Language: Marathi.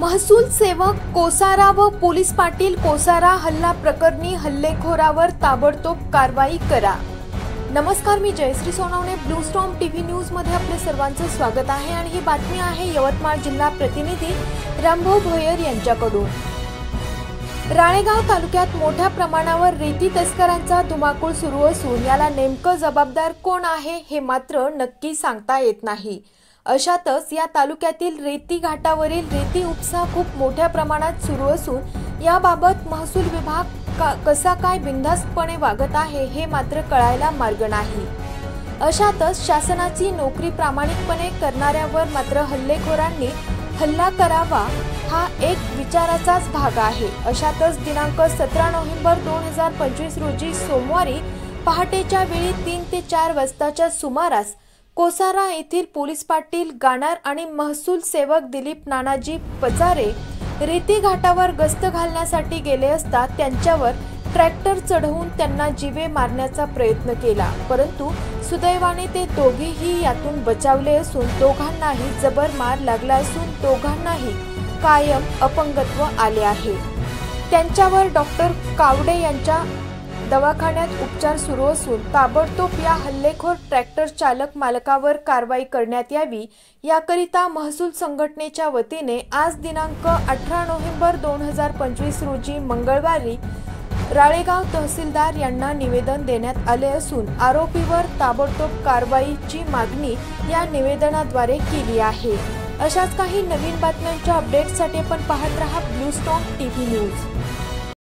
महसूल सेवक कोसारा व पोलीस पाटील कोसारा हल्ला प्रकरणी हल्लेखोरावर ताबडतोब कारवाई करा। नमस्कार, मी Jayashree Sonawane, blue storm TV news मध्ये आपले सर्वांचे स्वागत आहे आणि ही बातमी आहे यवतमाळ जिल्हा प्रतिनिधी रामभाऊ भोयर यांच्याकडून। राळेगाव तालुक्यात मोठ्या प्रमाणावर रेती तस्करांचा धुमाकूळ सुरू असून याला नेमकं जबाबदार कोण आहे हे मात्र नक्की सांगता येत नाही। अशातच या तालुक्यातील रेती घाटावरील रेती उपसा खूप मोठ्या प्रमाणात सुरू असून याबाबत महसूल विभाग कसा काय बिनधास्तपणे वागत आहे हे मात्र कळायला मार्ग नाही। अशातच शासनाची नोकरी प्रामाणिकपणे करणाऱ्यावर मात्र हल्लेखोरांनी हल्ला करावा हा एक विचाराचाच भाग आहे। अशातच दिनांक 17 नोव्हेंबर 2025 रोजी सोमवारी पहाटेच्या वेळी 3 ते 4 वाजताच्या सुमारास कोसारा येथील पोलीस पाटील गाणार आणि महसूल सेवक दिलीप नानाजी पचारे रेती घाटावर गस्त घालण्यासाठी गेले असता त्यांच्यावर ट्रॅक्टर चढवून त्यांना जीवे मारण्याचा प्रयत्न केला, परंतु सुदैवाने ते दोघेही यातून बचावले असून दोघांनाही जबर मार लागला असून दोघांनाही कायम अपंगत्व आले आहे। त्यांच्यावर डॉक्टर कावडे यांच्या दवाखान्यात उपचार सुरू असून ताबडतोब या हल्लेखोर ट्रॅक्टर चालक मालकावर कारवाई करण्यात यावी याकरिता महसूल संघटनेच्या वतीने आज दिनांक 18 नोव्हेंबर 2025 रोजी मंगळवारी राळेगाव तहसीलदार यांना निवेदन देण्यात आले असून आरोपीवर ताबडतोब कारवाईची मागणी या निवेदनाद्वारे केली आहे। अशाच काही नवीन बातम्यांच्या अपडेट्ससाठी आपण पाहत रहा ब्लू स्टॉर्म टीव्ही न्यूज।